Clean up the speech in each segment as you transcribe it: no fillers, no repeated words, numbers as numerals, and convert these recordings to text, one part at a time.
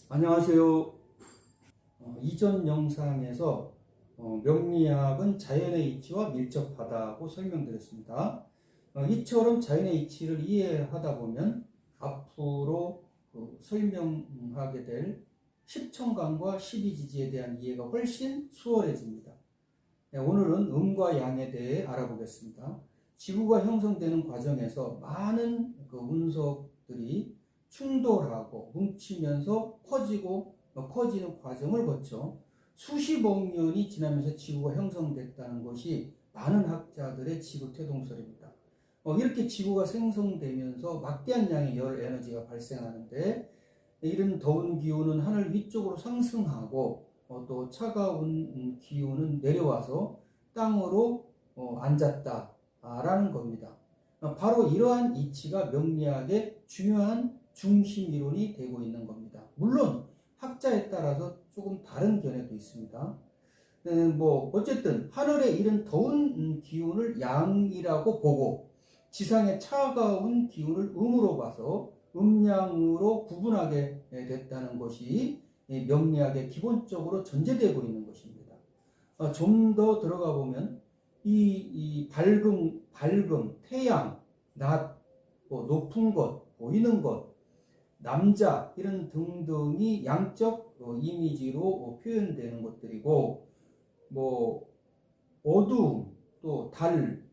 안녕하세요. 이전 영상에서 명리학은 자연의 이치와 밀접하다고 설명드렸습니다. 이처럼 자연의 이치를 이해하다 보면 앞으로 설명하게 될 십천간과 십이지지에 대한 이해가 훨씬 수월해집니다. 오늘은 음과 양에 대해 알아보겠습니다. 지구가 형성되는 과정에서 많은 운석들이 충돌하고 뭉치면서 커지는 과정을 거쳐 수십억 년이 지나면서 지구가 형성됐다는 것이 많은 학자들의 지구 태동설입니다. 이렇게 지구가 생성되면서 막대한 양의 열 에너지가 발생하는데, 이런 더운 기운은 하늘 위쪽으로 상승하고 또 차가운 기운은 내려와서 땅으로 앉았다라는 겁니다. 바로 이러한 이치가 명리학의 중요한 중심 이론이 되고 있는 겁니다. 물론 학자에 따라서 조금 다른 견해도 있습니다. 어쨌든 하늘에 이른 더운 기운을 양이라고 보고 지상의 차가운 기운을 음으로 봐서 음양으로 구분하게 됐다는 것이 명리학에 기본적으로 전제되고 있는 것입니다. 좀 더 들어가 보면 이 밝음, 태양, 낮, 높은 것, 보이는 것, 남자 이런 등등이 양적 이미지로 표현되는 것들이고, 어두움, 또 달,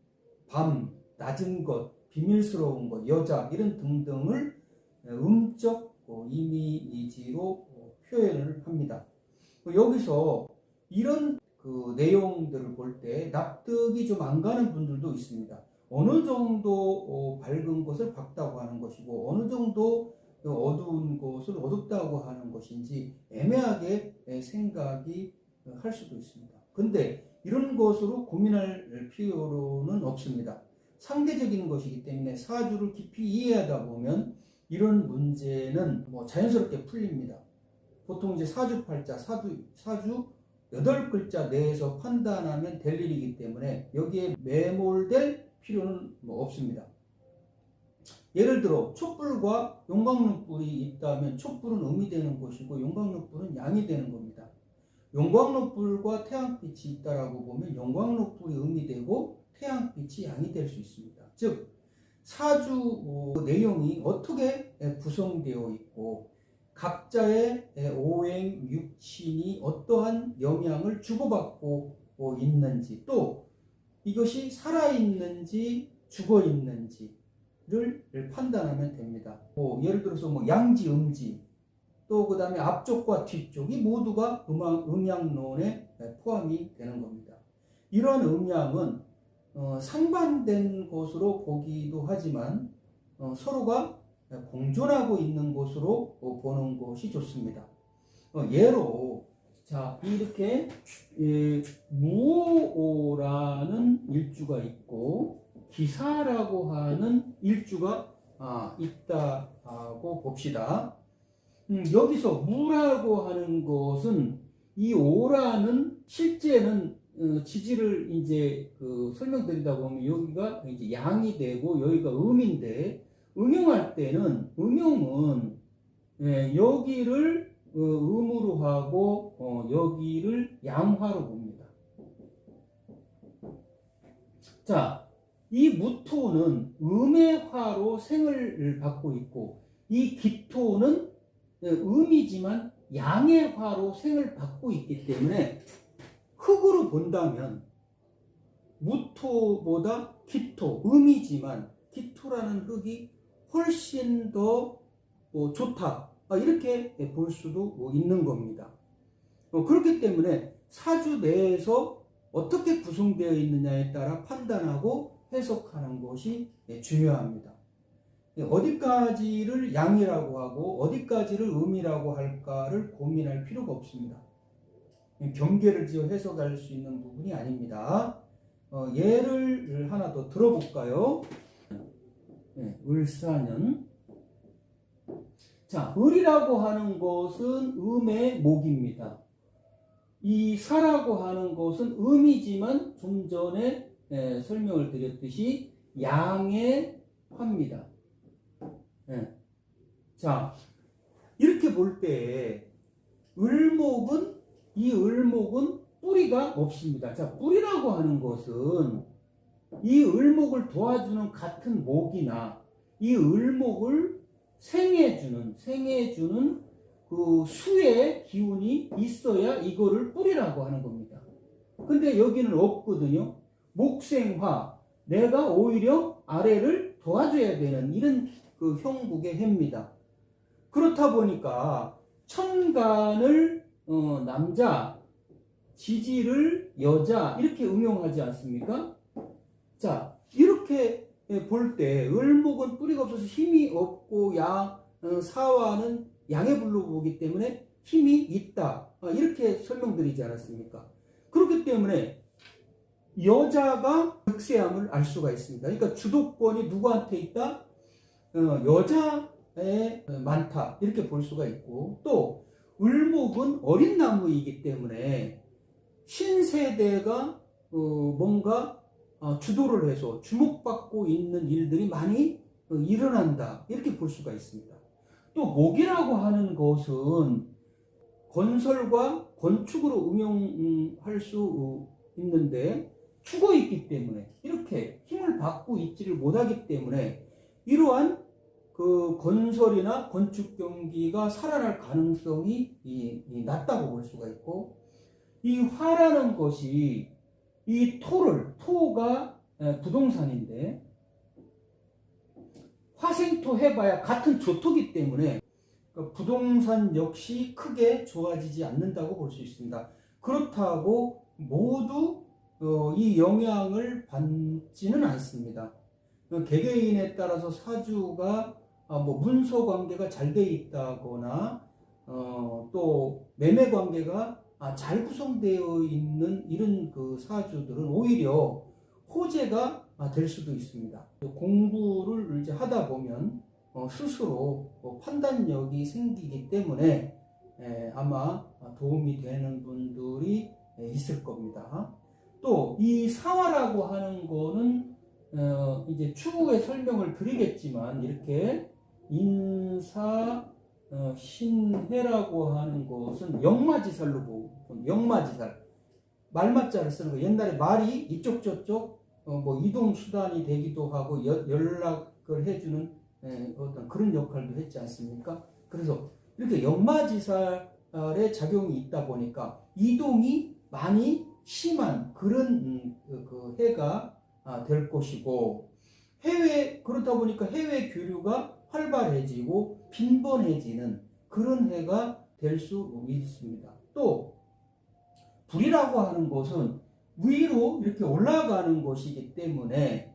밤, 낮은 것, 비밀스러운 것, 여자 이런 등등을 음적 이미지로 표현을 합니다. 여기서 이런 내용들을 볼 때 납득이 좀 안 가는 분들도 있습니다. 어느 정도 밝은 것을 밝다고 하는 것이고 어느 정도 어두운 것을 어둡다고 하는 것인지 애매하게 생각이 할 수도 있습니다. 근데 이런 것으로 고민할 필요는 없습니다. 상대적인 것이기 때문에 사주를 깊이 이해하다 보면 이런 문제는 자연스럽게 풀립니다. 보통 이제 사주팔자, 사주 8글자 내에서 판단하면 될 일이기 때문에 여기에 매몰될 필요는 없습니다. 예를 들어 촛불과 용광로불이 있다면 촛불은 음이 되는 것이고 용광로불은 양이 되는 겁니다. 용광로불과 태양빛이 있다라고 보면 용광로불이 음이 되고 태양빛이 양이 될 수 있습니다. 즉 사주 내용이 어떻게 구성되어 있고 각자의 오행, 육친이 어떠한 영향을 주고받고 있는지, 또 이것이 살아있는지 죽어있는지를 판단하면 됩니다. 예를 들어서 양지, 음지, 또 그 다음에 앞쪽과 뒤쪽이 모두가 음양론에 포함이 되는 겁니다. 이런 음양은 상반된 것으로 보기도 하지만 서로가 공존하고 있는 것으로 보는 것이 좋습니다. 예로 이렇게 무오라는 일주가 있고 기사라고 하는 일주가 있다고 봅시다. 여기서 무라고 하는 것은 이 오라는 실제는 지지를 이제 설명드리다 보면 여기가 이제 양이 되고 여기가 음인데, 응용할 때는 응용은 여기를 음으로 하고 여기를 양화로 봅니다. 이 무토는 음의 화로 생을 받고 있고 이 기토는 음이지만 양의 화로 생을 받고 있기 때문에 흙으로 본다면 무토보다 기토, 음이지만 기토라는 흙이 훨씬 더 좋다, 이렇게 볼 수도 있는 겁니다. 그렇기 때문에 사주 내에서 어떻게 구성되어 있느냐에 따라 판단하고 해석하는 것이 중요합니다. 어디까지를 양이라고 하고 어디까지를 음이라고 할까를 고민할 필요가 없습니다. 경계를 지어 해석할 수 있는 부분이 아닙니다. 예를 하나 더 들어볼까요? 을사년. 을이라고 하는 것은 음의 목입니다. 이 사라고 하는 것은 음이지만 좀 전에 설명을 드렸듯이 양의 화입니다. 이렇게 볼 때 이 을목은 뿌리가 없습니다. 자, 뿌리라고 하는 것은 이 을목을 도와주는 같은 목이나 이 을목을 생해주는 그 수의 기운이 있어야 이거를 뿌리라고 하는 겁니다. 근데 여기는 없거든요. 목생화, 내가 오히려 아래를 도와줘야 되는 이런 그 형국의 해입니다. 그렇다 보니까 천간을 남자, 지지를 여자 이렇게 응용하지 않습니까? 자, 이렇게 볼 때 을목은 뿌리가 없어서 힘이 없고 사화는 양의 불로 보기 때문에 힘이 있다. 이렇게 설명드리지 않았습니까? 그렇기 때문에 여자가 득세함을 알 수가 있습니다. 그러니까 주도권이 누구한테 있다? 여자에 많다. 이렇게 볼 수가 있고, 또 을목은 어린 나무이기 때문에 신세대가 뭔가 주도를 해서 주목받고 있는 일들이 많이 일어난다. 이렇게 볼 수가 있습니다. 또 목이라고 하는 것은 건설과 건축으로 응용할 수 있는데 죽어 있기 때문에 이렇게 힘을 받고 있지를 못하기 때문에 이러한 그 건설이나 건축 경기가 살아날 가능성이 낮다고 볼 수가 있고, 이 화라는 것이 이 토가 부동산인데 화생토 해봐야 같은 조토기 때문에 부동산 역시 크게 좋아지지 않는다고 볼 수 있습니다. 그렇다고 모두 이 영향을 받지는 않습니다. 개개인에 따라서 사주가 뭐 문서 관계가 잘 돼 있다거나 또 매매 관계가 잘 구성되어 있는 이런 그 사주들은 오히려 호재가 될 수도 있습니다. 공부를 이제 하다 보면 스스로 판단력이 생기기 때문에 아마 도움이 되는 분들이 있을 겁니다. 또 이 사화라고 하는 거는 이제 추후에 설명을 드리겠지만 이렇게 인사 신해라고 하는 것은 역마지살로 보고, 역마지살 말맞자를 쓰는 거. 옛날에 말이 이쪽 저쪽 뭐 이동 수단이 되기도 하고 연락을 해주는 어떤 그런 역할도 했지 않습니까? 그래서 이렇게 역마지살의 작용이 있다 보니까 이동이 많이 심한 그런 그 해가 될 것이고, 그렇다 보니까 해외 교류가 활발해지고 빈번해지는 그런 해가 될 수 있습니다. 또 불이라고 하는 것은 위로 이렇게 올라가는 것이기 때문에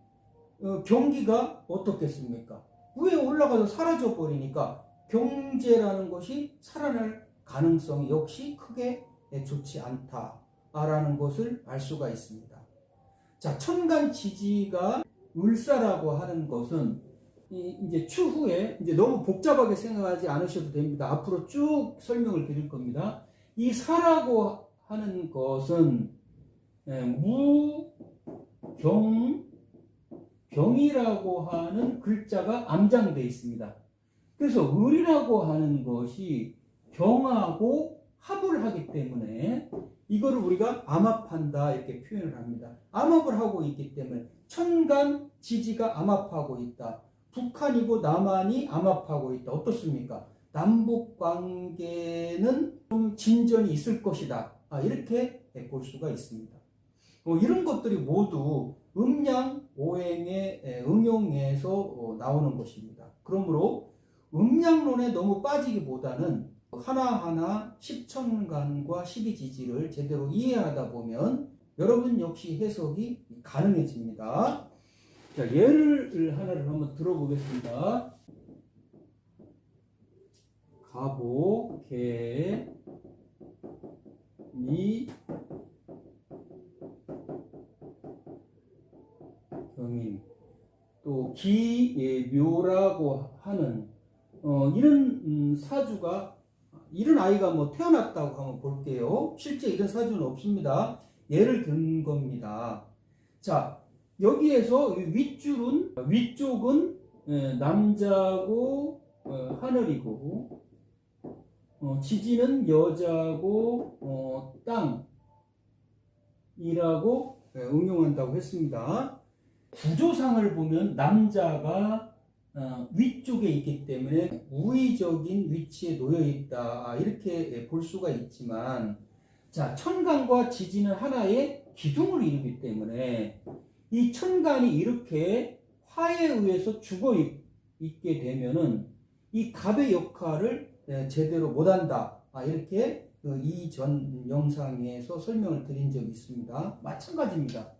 경기가 어떻겠습니까? 위에 올라가서 사라져 버리니까 경제라는 것이 살아날 가능성이 역시 크게 좋지 않다라는 것을 알 수가 있습니다. 자, 천간 지지가 을사라고 하는 것은 이제 추후에 이제 너무 복잡하게 생각하지 않으셔도 됩니다. 앞으로 쭉 설명을 드릴 겁니다. 이 사라고 하는 것은 병이라고 하는 글자가 암장되어 있습니다. 그래서 을이라고 하는 것이 병하고 합을 하기 때문에 이거를 우리가 암합한다 이렇게 표현을 합니다. 암합을 하고 있기 때문에 천간 지지가 암합하고 있다. 북한이고 남한이 암합하고 있다. 어떻습니까? 남북 관계는 좀 진전이 있을 것이다. 이렇게 볼 수가 있습니다. 이런 것들이 모두 음양 오행의 응용에서 나오는 것입니다. 그러므로 음양론에 너무 빠지기보다는 하나하나 십천간과 십이지지를 제대로 이해하다 보면 여러분 역시 해석이 가능해집니다. 자, 예를 하나를 한번 들어보겠습니다. 갑오, 개, 미, 경인, 또 기묘라고 하는 이런 사주가, 이런 아이가 뭐 태어났다고 한번 볼게요. 실제 이런 사주는 없습니다. 예를 든 겁니다. 자, 여기에서 위쪽은 남자고 하늘이고 지지는 여자고 땅이라고 응용한다고 했습니다. 구조상을 보면 남자가 위쪽에 있기 때문에 우위적인 위치에 놓여 있다 이렇게 볼 수가 있지만, 자, 천간과 지지는 하나의 기둥을 이루기 때문에 이 천간이 이렇게 화에 의해서 죽어 있게 되면은 이 갑의 역할을 제대로 못한다 이렇게 이전 영상에서 설명을 드린 적이 있습니다. 마찬가지입니다.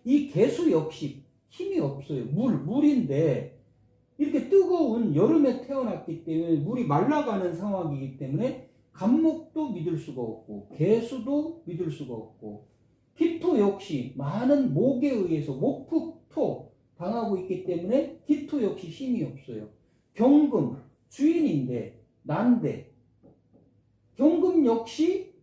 이 개수 역시 힘이 없어요. 물인데 이렇게 뜨거운 여름에 태어났기 때문에 물이 말라가는 상황이기 때문에 갑목도 믿을 수가 없고 개수도 믿을 수가 없고, 기토 역시 많은 목에 의해서 목폭토 당하고 있기 때문에 기토 역시 힘이 없어요. 경금 주인인데 난데 경금 역시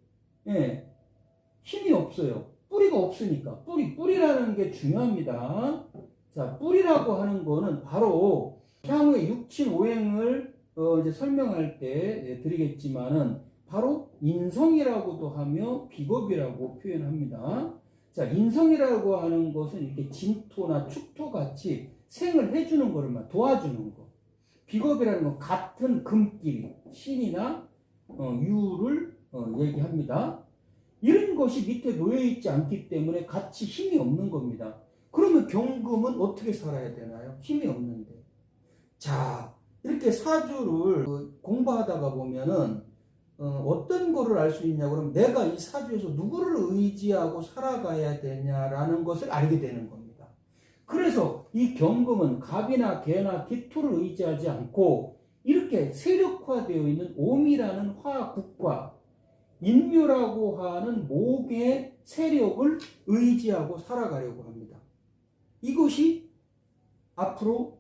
힘이 없어요. 뿌리가 없으니까. 뿌리라는 게 중요합니다. 자, 뿌리라고 하는 거는 바로 향후에 6, 7, 5행을 이제 설명할 때 드리겠지만은 바로 인성이라고도 하며 비겁이라고 표현합니다. 자, 인성이라고 하는 것은 이렇게 진토나 축토 같이 생을 해주는 거를 도와주는 거. 비겁이라는 건 같은 금끼리 신이나 유를 얘기합니다. 이런 것이 밑에 놓여있지 않기 때문에 같이 힘이 없는 겁니다. 그러면 경금은 어떻게 살아야 되나요? 힘이 없는데. 자, 이렇게 사주를 공부하다가 보면은 어떤 거를 알 수 있냐 그러면 내가 이 사주에서 누구를 의지하고 살아가야 되냐라는 것을 알게 되는 겁니다. 그래서 이 경금은 갑이나 개나 기토를 의지하지 않고 이렇게 세력화되어 있는 오미라는 화국과 인묘라고 하는 목의 세력을 의지하고 살아가려고 합니다. 이것이 앞으로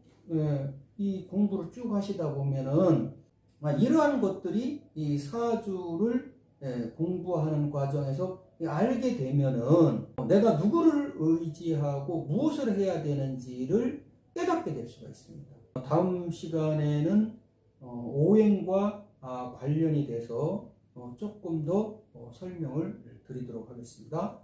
이 공부를 쭉 하시다 보면은 이러한 것들이 이 사주를 공부하는 과정에서 알게 되면은 내가 누구를 의지하고 무엇을 해야 되는지를 깨닫게 될 수가 있습니다. 다음 시간에는 오행과 관련이 돼서 조금 더 설명을 드리도록 하겠습니다.